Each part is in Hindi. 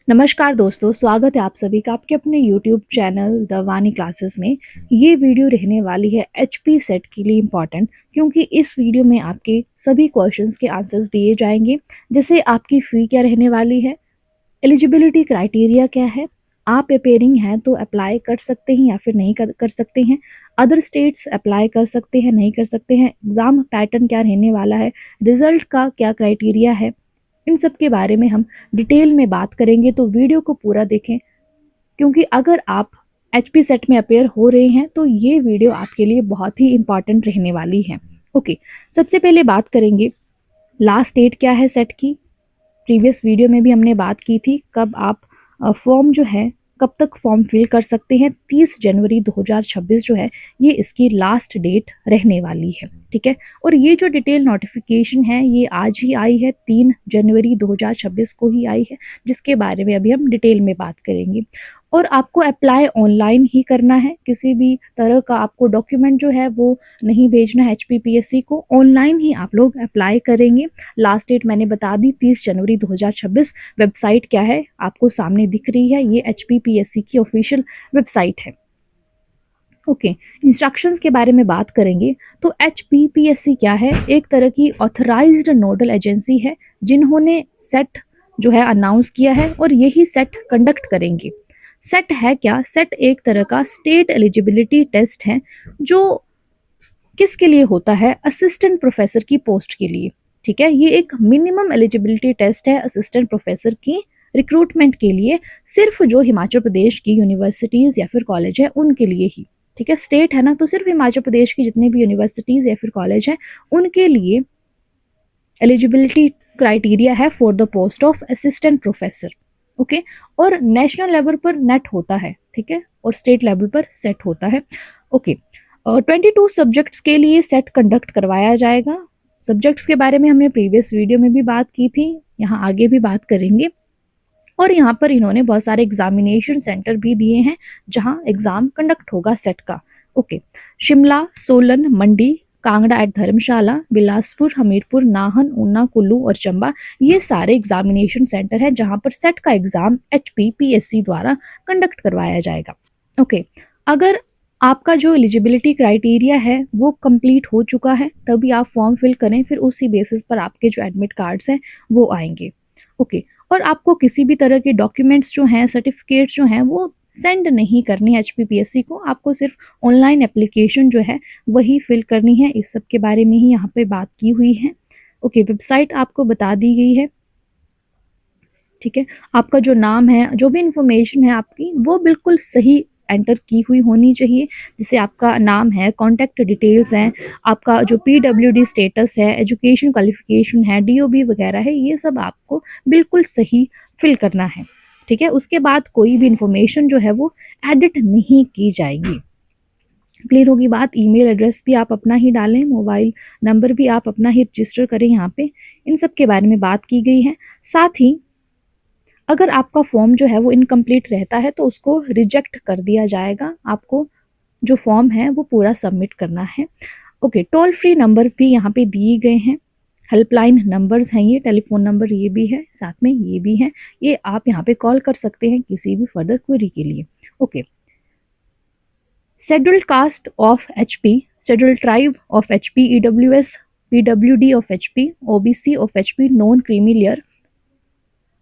नमस्कार दोस्तों, स्वागत है आप सभी का आपके अपने YouTube चैनल द वानी क्लासेस में। ये वीडियो रहने वाली है एचपी सेट के लिए इम्पॉर्टेंट, क्योंकि इस वीडियो में आपके सभी क्वेश्चंस के आंसर्स दिए जाएंगे। जैसे आपकी फ़ी क्या रहने वाली है, एलिजिबिलिटी क्राइटेरिया क्या है, आप अपेयरिंग हैं तो अप्लाई कर सकते हैं या फिर नहीं कर सकते हैं, अदर स्टेट्स अप्लाई कर सकते हैं नहीं कर सकते हैं, एग्ज़ाम पैटर्न क्या रहने वाला है, रिजल्ट का क्या क्राइटेरिया है, इन सब के बारे में हम डिटेल में बात करेंगे। तो वीडियो को पूरा देखें, क्योंकि अगर आप एचपी सेट में अपेयर हो रहे हैं तो ये वीडियो आपके लिए बहुत ही इंपॉर्टेंट रहने वाली है। ओके, सबसे पहले बात करेंगे लास्ट डेट क्या है सेट की। प्रीवियस वीडियो में भी हमने बात की थी कब आप फॉर्म जो है कब तक फॉर्म फिल कर सकते हैं। 30 जनवरी 2026 जो है ये इसकी लास्ट डेट रहने वाली है, ठीक है। और ये जो डिटेल नोटिफिकेशन है ये आज ही आई है, 3 जनवरी 2026 को ही आई है, जिसके बारे में अभी हम डिटेल में बात करेंगे। और आपको अप्लाई ऑनलाइन ही करना है, किसी भी तरह का आपको डॉक्यूमेंट जो है वो नहीं भेजना है HPPSC को, ऑनलाइन ही आप लोग अप्लाई करेंगे। लास्ट डेट मैंने बता दी 30 जनवरी 2026। वेबसाइट क्या है आपको सामने दिख रही है, ये HPPSC की ऑफिशियल वेबसाइट है। ओके, इंस्ट्रक्शंस के बारे में बात करेंगे तो HPPSC क्या है, एक तरह की ऑथराइज्ड नोडल एजेंसी है जिन्होंने सेट जो है अनाउंस किया है और यही सेट कंडक्ट करेंगे। सेट है क्या, सेट एक तरह का स्टेट एलिजिबिलिटी टेस्ट है जो किसके लिए होता है, असिस्टेंट प्रोफेसर की पोस्ट के लिए, ठीक है। ये एक मिनिमम एलिजिबिलिटी टेस्ट है असिस्टेंट प्रोफेसर की रिक्रूटमेंट के लिए, सिर्फ जो हिमाचल प्रदेश की यूनिवर्सिटीज़ या फिर कॉलेज है उनके लिए ही, ठीक है। स्टेट है ना, तो सिर्फ हिमाचल प्रदेश की जितनी भी यूनिवर्सिटीज़ या फिर कॉलेज हैं उनके लिए एलिजिबिलिटी क्राइटेरिया है for the post of assistant professor. Okay, और नेशनल लेवल पर नेट होता है, ठीक है, और स्टेट लेवल पर सेट होता है। ओके, 22 सब्जेक्ट्स के लिए सेट कंडक्ट करवाया जाएगा। सब्जेक्ट्स के बारे में हमने प्रीवियस वीडियो में भी बात की थी, यहाँ आगे भी बात करेंगे। और यहाँ पर इन्होंने बहुत सारे एग्जामिनेशन सेंटर भी दिए हैं जहाँ एग्जाम कंडक्ट होगा सेट का। ओके, शिमला, सोलन, मंडी, कांगड़ा एट धर्मशाला, बिलासपुर, हमीरपुर, नाहन, ऊना, कुल्लू और चंबा, ये सारे एग्जामिनेशन सेंटर है जहाँ पर सेट का एग्जाम HPPSC द्वारा कंडक्ट करवाया जाएगा। ओके, अगर आपका जो एलिजिबिलिटी क्राइटेरिया है वो कंप्लीट हो चुका है तभी आप फॉर्म फिल करें, फिर उसी बेसिस पर आपके जो एडमिट कार्ड्स हैं वो आएंगे। ओके, और आपको किसी भी तरह के डॉक्यूमेंट्स जो हैं, सर्टिफिकेट्स जो हैं वो सेंड नहीं करनी है HPPSC को, आपको सिर्फ ऑनलाइन एप्लीकेशन जो है वही फिल करनी है। इस सब के बारे में ही यहाँ पे बात की हुई है। ओके, वेबसाइट आपको बता दी गई है, ठीक है। आपका जो नाम है, जो भी इंफॉर्मेशन है आपकी, वो बिल्कुल सही एंटर की हुई होनी चाहिए। जैसे आपका नाम है, कॉन्टैक्ट डिटेल्स हैं, आपका जो PWD स्टेटस है, एजुकेशन क्वालिफिकेशन है, DOB वगैरह है, ये सब आपको बिल्कुल सही फिल करना है, ठीक है। उसके बाद कोई भी इंफॉर्मेशन जो है वो एडिट नहीं की जाएगी। क्लियर होगी बात। ईमेल एड्रेस भी आप अपना ही डालें, मोबाइल नंबर भी आप अपना ही रजिस्टर करें यहाँ पे, इन सब के बारे में बात की गई है। साथ ही अगर आपका फॉर्म जो है वो इनकम्प्लीट रहता है तो उसको रिजेक्ट कर दिया जाएगा, आपको जो फॉर्म है वो पूरा सबमिट करना है। ओके, टोल फ्री नंबर्स भी यहाँ पे दिए गए हैं, हेल्पलाइन नंबर्स हैं, ये टेलीफोन नंबर ये भी है, साथ में ये भी है, ये आप यहाँ पे कॉल कर सकते हैं किसी भी फर्दर क्वेरी के लिए। Okay, scheduled caste of HP, scheduled tribe of HP, EWS, PWD of HP, OBC of HP, non creamy layer,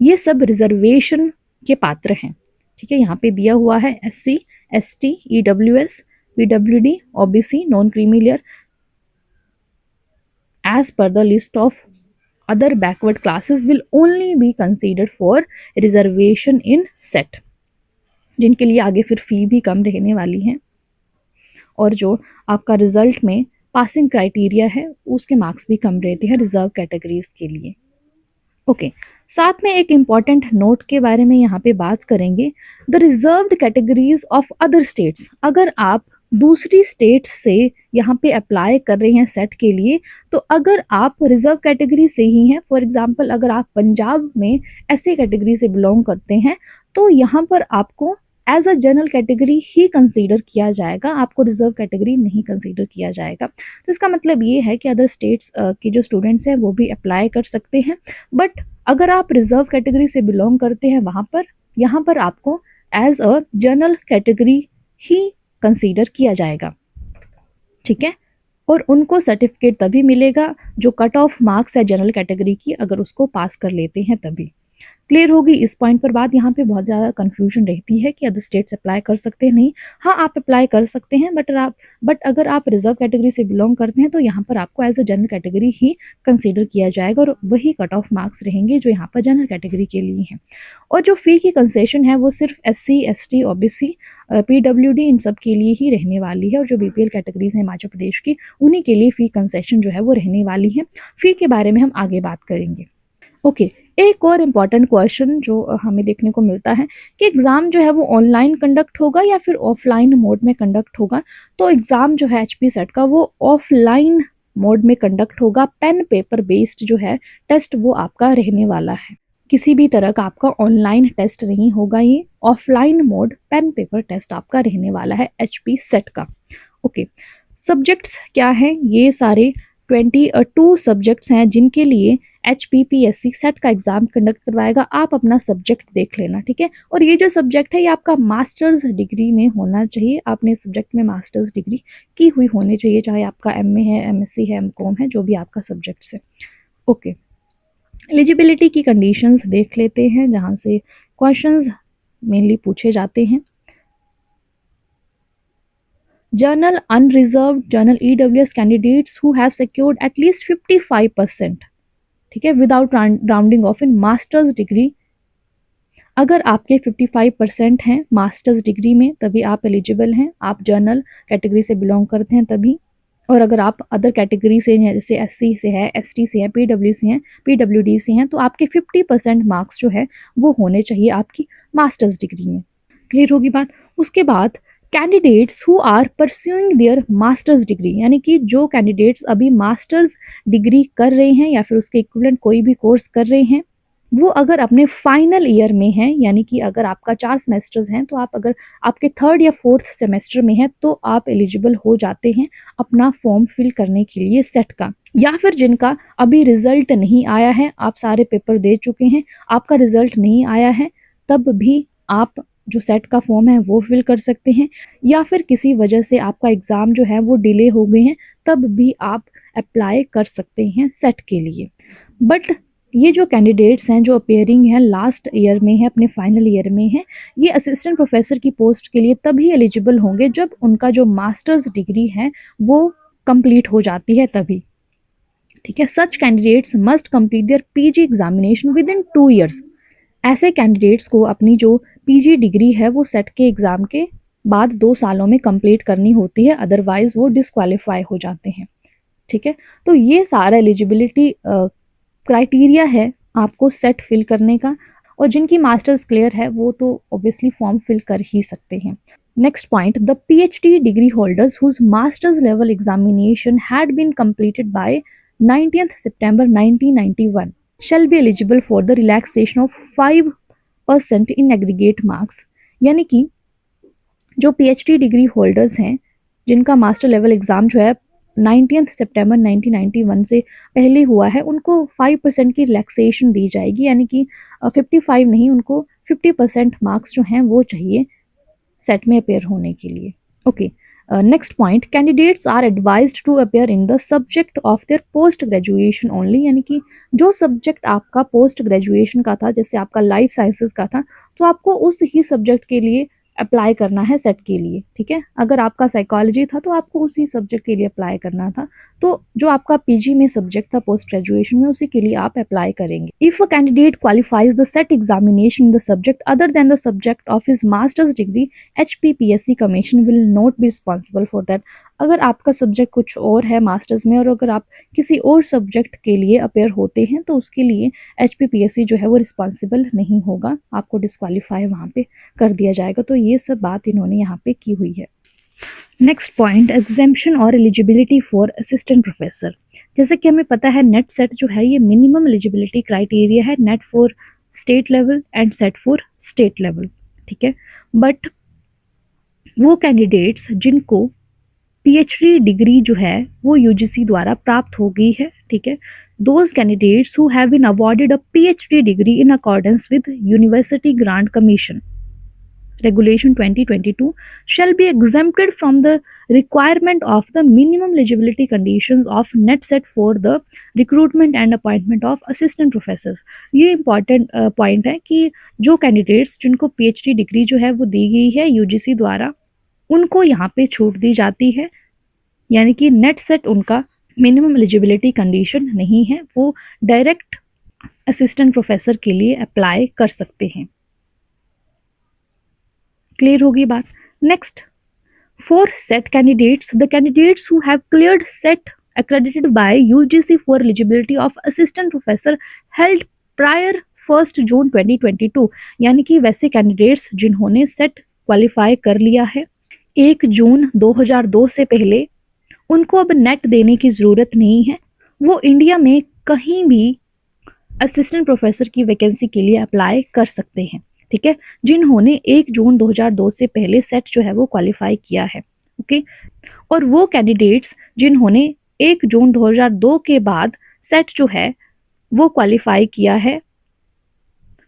ये सब रिजर्वेशन के पात्र हैं, ठीक है। यहाँ पे दिया हुआ है SC, ST, EWS, PWD, OBC, non creamy layer as per the list of other backward classes will only be considered for reservation in set, जिनके लिए आगे फिर फी भी कम रहने वाली है और जो आपका रिजल्ट में पासिंग क्राइटेरिया है उसके मार्क्स भी कम रहते हैं रिजर्व कैटेगरीज के लिए। ओके, साथ में एक इम्पॉर्टेंट नोट के बारे में यहाँ पे बात करेंगे, the reserved categories of other states. अगर आप दूसरी स्टेट से यहाँ पे अप्लाई कर रहे हैं सेट के लिए, तो अगर आप रिजर्व कैटेगरी से ही हैं, फॉर एग्जांपल अगर आप पंजाब में ऐसे कैटेगरी से बिलोंग करते हैं तो यहाँ पर आपको एज अ जनरल कैटेगरी ही कंसीडर किया जाएगा, आपको रिजर्व कैटेगरी नहीं कंसीडर किया जाएगा। तो इसका मतलब ये है कि अदर स्टेट्स के जो स्टूडेंट्स हैं वो भी अप्लाई कर सकते हैं, बट अगर आप रिजर्व कैटेगरी से बिलोंग करते हैं यहाँ पर आपको एज अ जनरल कैटेगरी ही कंसीडर किया जाएगा, ठीक है। और उनको सर्टिफिकेट तभी मिलेगा जो कट ऑफ मार्क्स है जनरल कैटेगरी की, अगर उसको पास कर लेते हैं तभी। क्लियर होगी इस पॉइंट पर बात। यहाँ पे बहुत ज़्यादा कंफ्यूजन रहती है कि अदर स्टेट्स अप्लाई कर सकते हैं, नहीं, हाँ आप अप्लाई कर सकते हैं, बट अगर आप रिजर्व कैटेगरी से बिलोंग करते हैं तो यहाँ पर आपको एज अ जनरल कैटेगरी ही कंसीडर किया जाएगा और वही कट ऑफ मार्क्स रहेंगे जो यहाँ पर जनरल कैटेगरी के लिए हैं। और जो फ़ी की कंसेशन है वो सिर्फ SC ST OBC PWD इन सब के लिए ही रहने वाली है, और जो BPL कैटेगरीज हैं हिमाचल प्रदेश की उन्हीं के लिए फ़ी कंसेशन जो है वो रहने वाली है। फ़ी के बारे में हम आगे बात करेंगे। ओके, एक और इम्पॉर्टेंट क्वेश्चन जो हमें देखने को मिलता है कि एग्ज़ाम जो है वो ऑनलाइन कंडक्ट होगा या फिर ऑफलाइन मोड में कंडक्ट होगा। तो एग्ज़ाम जो है HP सेट का वो ऑफलाइन मोड में कंडक्ट होगा। पेन पेपर बेस्ड जो है टेस्ट वो आपका रहने वाला है, किसी भी तरह का आपका ऑनलाइन टेस्ट नहीं होगा, ये offline mode pen paper test आपका रहने वाला है HP सेट का। ओके, सब्जेक्ट्स क्या है, ये सारे 22 सब्जेक्ट्स हैं जिनके लिए HPPSC सेट का एग्जाम कंडक्ट करवाएगा। आप अपना सब्जेक्ट देख लेना, ठीक है। और ये जो सब्जेक्ट है ये आपका मास्टर्स डिग्री में होना चाहिए, आपने सब्जेक्ट में मास्टर्स डिग्री की हुई होनी चाहिए, चाहे आपका MA है, MSc है, MCOM है, जो भी आपका सब्जेक्ट्स है। ओके, एलिजिबिलिटी की कंडीशंस देख लेते हैं जहाँ से क्वेश्चंस मेनली पूछे जाते हैं। General unreserved general EWS candidates who have secured at least 55%, ठीक है, without rounding off in masters degree. अगर आपके 55% हैं मास्टर्स डिग्री में तभी आप एलिजिबल हैं, आप जनरल कैटेगरी से बिलोंग करते हैं तभी। और अगर आप अदर कैटेगरी से हैं, जैसे SC से है, ST से है, PW से हैं, PWD से हैं, तो आपके 50% मार्क्स जो है वो होने चाहिए आपकी मास्टर्स डिग्री में। क्लियर होगी बात। उसके बाद candidates who are pursuing their masters degree, यानी कि जो कैंडिडेट्स अभी मास्टर्स डिग्री कर रहे हैं या फिर उसके इक्विवेलेंट कोई भी कोर्स कर रहे हैं, वो अगर अपने फाइनल ईयर में हैं, यानी कि अगर आपका 4 सेमेस्टर्स हैं तो आप अगर आपके 3rd या 4th सेमेस्टर में है तो आप एलिजिबल हो जाते हैं अपना फॉर्म फिल करने के लिए सेट का। या फिर जिनका अभी रिजल्ट नहीं आया है, आप सारे पेपर दे चुके हैं, आपका रिजल्ट नहीं आया है, तब भी आप जो सेट का फॉर्म है वो फिल कर सकते हैं। या फिर किसी वजह से आपका एग्ज़ाम जो है वो डिले हो गए हैं, तब भी आप अप्लाई कर सकते हैं सेट के लिए। बट ये जो कैंडिडेट्स हैं जो अपेयरिंग हैं लास्ट ईयर में है, अपने फाइनल ईयर में है, ये असिस्टेंट प्रोफेसर की पोस्ट के लिए तभी एलिजिबल होंगे जब उनका जो मास्टर्स डिग्री है वो कंप्लीट हो जाती है तभी, ठीक है। Such candidates must complete their PG examination within 2 years. ऐसे कैंडिडेट्स को अपनी जो PG डिग्री है वो सेट के एग्ज़ाम के बाद 2 सालों में कंप्लीट करनी होती है, अदरवाइज वो डिस्क्वालीफाई हो जाते हैं, ठीक है। तो ये सारा एलिजिबिलिटी क्राइटेरिया है आपको सेट फिल करने का, और जिनकी मास्टर्स क्लियर है वो तो ऑब्वियसली फॉर्म फिल कर ही सकते हैं। Next point, the PhD degree holders whose masters level examination had been completed by 19th September 1991 shall be eligible for the relaxation of 5% in aggregate marks। यानी कि जो PhD डिग्री होल्डर्स हैं जिनका मास्टर लेवल एग्ज़ाम जो है 19th September 1991 से पहले हुआ है, उनको 5% की रिलैक्सेशन दी जाएगी, यानी कि 55 नहीं, उनको 50% मार्क्स जो हैं वो चाहिए सेट में अपेयर होने के लिए। Okay, next point, candidates are advised to appear in the subject of their post graduation only. यानी कि जो सब्जेक्ट आपका पोस्ट ग्रेजुएशन का था, जैसे आपका लाइफ साइंसेज का था, तो आपको उस ही सब्जेक्ट के लिए अप्लाई करना है सेट के लिए, ठीक है। अगर आपका साइकोलॉजी था तो आपको उसी सब्जेक्ट के लिए अप्लाई करना था, तो जो आपका PG में सब्जेक्ट था पोस्ट ग्रेजुएशन में उसी के लिए आप अप्लाई करेंगे। If a candidate qualifies the set examination in the subject other than the subject of his masters degree, HPPSC commission will not be responsible for that. अगर आपका सब्जेक्ट कुछ और है मास्टर्स में और अगर आप किसी और सब्जेक्ट के लिए अपेयर होते हैं तो उसके लिए HPPSC जो है वो रिस्पॉन्सिबल नहीं होगा, आपको डिस्क्वालीफाई वहाँ पे कर दिया जाएगा। तो ये सब बात इन्होंने यहाँ पे की हुई है। नेक्स्ट पॉइंट, एग्जेम्पशन और एलिजिबिलिटी फॉर असिस्टेंट प्रोफेसर। जैसे कि हमें पता है नेट सेट जो है ये मिनिमम एलिजिबिलिटी क्राइटेरिया है, net for state level and set for state level, ठीक है। बट वो कैंडिडेट्स जिनको पीएचडी डिग्री जो है वो यूजीसी द्वारा प्राप्त हो गई है, ठीक है, those candidates who have been awarded a PhD degree in accordance with university grant commission Regulation 2022 shall be exempted from the requirement of the minimum eligibility conditions of NET-SET for the recruitment and appointment of assistant professors। ये इम्पॉर्टेंट पॉइंट है कि जो कैंडिडेट्स जिनको पीएचडी डिग्री जो है वो दी गई है यूजीसी द्वारा, उनको यहाँ पे छूट दी जाती है, यानी कि नेट सेट उनका मिनिमम एलिजिबिलिटी कंडीशन नहीं है, वो डायरेक्ट असिस्टेंट प्रोफेसर के लिए अप्लाई कर सकते हैं। क्लियर होगी बात। Next, for set candidates, the candidates who have cleared set accredited by UGC for eligibility of assistant professor held prior 1 जून 2022, यानी कि वैसे कैंडिडेट्स जिन्होंने सेट क्वालिफाई कर लिया है 1 जून 2002 से पहले, उनको अब नेट देने की ज़रूरत नहीं है, वो इंडिया में कहीं भी असिस्टेंट प्रोफेसर की वैकेंसी के लिए अप्लाई कर सकते हैं, ठीक है, जिन्होंने 1 जून 2002 से पहले सेट जो है वो क्वालिफाई किया है। ओके, और वो कैंडिडेट्स जिन्होंने 1 जून 2002 के बाद सेट जो है वो क्वालिफाई किया है,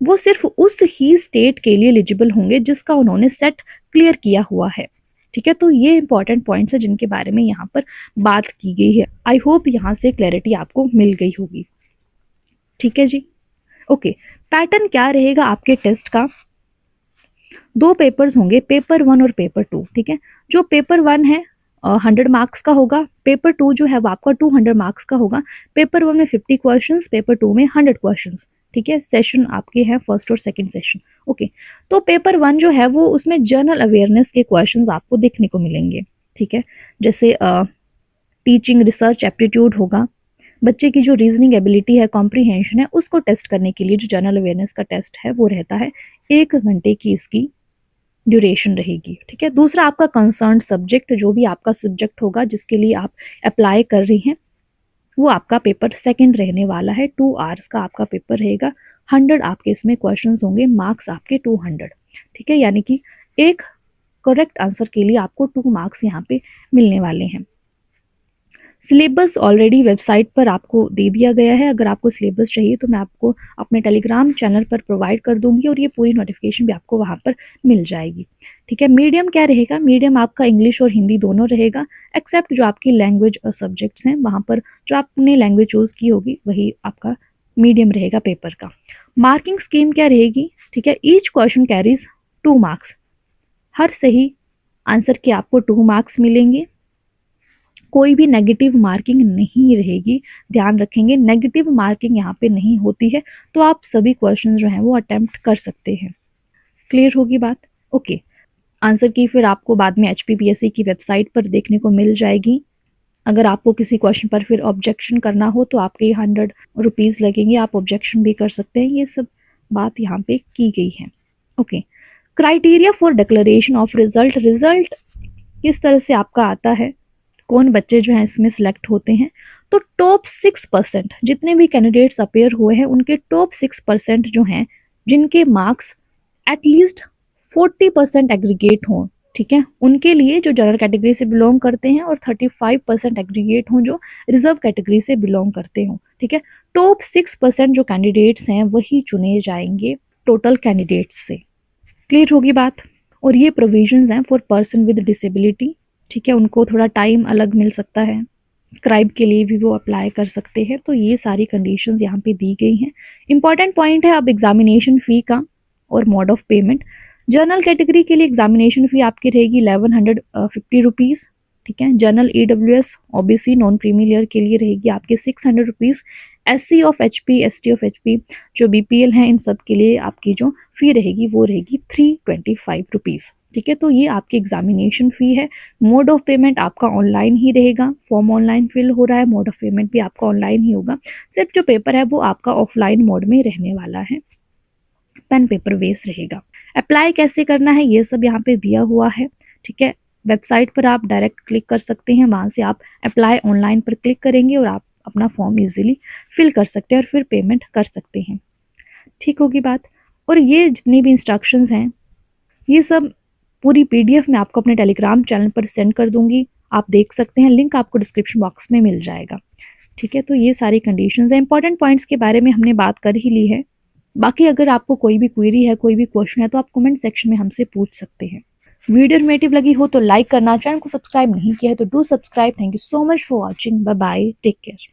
वो सिर्फ उस ही स्टेट के लिए एलिजिबल होंगे जिसका उन्होंने सेट क्लियर किया हुआ है, ठीक है। तो ये इंपॉर्टेंट पॉइंट्स है जिनके बारे में यहाँ पर बात की गई है। आई होप यहाँ से क्लैरिटी आपको मिल गई होगी, ठीक है जी। ओके, पैटर्न क्या रहेगा आपके टेस्ट का? 2 पेपर्स होंगे, पेपर 1 और पेपर 2, ठीक है। जो पेपर 1 है 100 मार्क्स का होगा, पेपर 2 जो है वो आपका 200 मार्क्स का होगा। पेपर 1 में 50 क्वेश्चंस, पेपर 2 में 100 क्वेश्चंस, ठीक है। सेशन आपके हैं फर्स्ट और सेकंड सेशन। ओके, तो पेपर 1 जो है वो उसमें जनरल अवेयरनेस के क्वेश्चंस आपको देखने को मिलेंगे, ठीक है। जैसे टीचिंग रिसर्च एप्टीट्यूड होगा, बच्चे की जो रीजनिंग एबिलिटी है, कॉम्प्रीहेंशन है, उसको टेस्ट करने के लिए जो जनरल अवेयरनेस का टेस्ट है वो रहता है, 1 घंटे की इसकी ड्यूरेशन रहेगी, ठीक है। दूसरा आपका कंसर्न सब्जेक्ट, जो भी आपका सब्जेक्ट होगा जिसके लिए आप अप्लाई कर रही हैं, वो आपका पेपर सेकंड रहने वाला है। 2 आवर्स का आपका पेपर रहेगा, 100 आपके इसमें क्वेश्चंस होंगे, मार्क्स आपके 200, ठीक है। यानी कि एक करेक्ट आंसर के लिए आपको 2 मार्क्स यहाँ पे मिलने वाले हैं। सिलेबस ऑलरेडी वेबसाइट पर आपको दे दिया गया है, अगर आपको सिलेबस चाहिए तो मैं आपको अपने टेलीग्राम चैनल पर प्रोवाइड कर दूंगी और ये पूरी नोटिफिकेशन भी आपको वहाँ पर मिल जाएगी, ठीक है। मीडियम क्या रहेगा? मीडियम आपका इंग्लिश और हिंदी दोनों रहेगा, एक्सेप्ट जो आपकी लैंग्वेज और सब्जेक्ट्स हैं वहाँ पर जो आपने लैंग्वेज चूज़ की होगी वही आपका मीडियम रहेगा पेपर का। मार्किंग स्कीम क्या रहेगी? ठीक है, ईच क्वेश्चन कैरीज 2 मार्क्स, हर सही आंसर के आपको 2 मार्क्स मिलेंगे, कोई भी नेगेटिव मार्किंग नहीं रहेगी। ध्यान रखेंगे, नेगेटिव मार्किंग यहाँ पे नहीं होती है, तो आप सभी क्वेश्चन जो हैं वो अटेम्प्ट कर सकते हैं। क्लियर होगी बात? ओके, आंसर की फिर आपको बाद में HPPSC की वेबसाइट पर देखने को मिल जाएगी। अगर आपको किसी क्वेश्चन पर फिर ऑब्जेक्शन करना हो तो आपके 100 रुपीज़ लगेंगे, आप ऑब्जेक्शन भी कर सकते हैं। ये सब बात यहाँ पे की गई है। Okay, criteria for declaration of result, result किस तरह से आपका आता है, कौन बच्चे जो हैं इसमें सिलेक्ट होते हैं, तो टॉप 6% जितने भी कैंडिडेट्स अपेयर हुए हैं उनके टॉप 6% जो हैं जिनके मार्क्स एटलीस्ट 40% एग्रीगेट हों, ठीक है, उनके लिए जो जनरल कैटेगरी से बिलोंग करते हैं, और 35% एग्रीगेट हों जो रिजर्व कैटेगरी से बिलोंग करते हों, ठीक है। टॉप 6% जो कैंडिडेट्स हैं वही चुने जाएंगे टोटल कैंडिडेट्स से। क्लियर होगी बात? और ये प्रोविजंस हैं फॉर पर्सन विद डिसेबिलिटी, ठीक है, उनको थोड़ा टाइम अलग मिल सकता है, स्क्राइब के लिए भी वो अप्लाई कर सकते हैं। तो ये सारी कंडीशंस यहाँ पे दी गई हैं। इंपॉर्टेंट पॉइंट है अब एग्जामिनेशन फ़ी का और mode of payment. General category के लिए एग्जामिनेशन फ़ी आपकी रहेगी 1150 रुपीज़, ठीक है। General EWS OBC non creamy layer के लिए रहेगी आपके 600 rupees. SC of HP, ST of HP जो BPL हैं इन सब के लिए आपकी जो फ़ी रहेगी वो रहेगी 325 रुपीज़, ठीक है। तो ये आपकी एग्जामिनेशन फ़ी है। मोड ऑफ पेमेंट आपका ऑनलाइन ही रहेगा, फॉर्म ऑनलाइन फिल हो रहा है, मोड ऑफ पेमेंट भी आपका ऑनलाइन ही होगा। सिर्फ जो पेपर है वो आपका ऑफलाइन मोड में रहने वाला है, पेन पेपर बेस रहेगा। अप्लाई कैसे करना है ये सब यहाँ पे दिया हुआ है, ठीक है। वेबसाइट पर आप डायरेक्ट क्लिक कर सकते हैं, वहाँ से आप अप्लाई ऑनलाइन पर क्लिक करेंगे और आप अपना फॉर्म इजीली फिल कर सकते हैं और फिर पेमेंट कर सकते हैं, ठीक होगी बात। और ये जितनी भी इंस्ट्रक्शंस हैं ये सब पूरी पीडीएफ मैं आपको अपने टेलीग्राम चैनल पर सेंड कर दूंगी, आप देख सकते हैं, लिंक आपको डिस्क्रिप्शन बॉक्स में मिल जाएगा। ठीक है, तो ये सारी कंडीशंस हैं। इंपॉर्टेंट पॉइंट्स के बारे में हमने बात कर ही ली है। बाकी अगर आपको कोई भी क्वेरी है, कोई भी क्वेश्चन है, तो आप कमेंट सेक्शन में हमसे पूछ सकते हैं। वीडियो इन्फॉर्मेटिव लगी हो तो लाइक करना, चैनल को सब्सक्राइब नहीं किया है तो do subscribe. Thank you so much for watching. Bye bye, take care.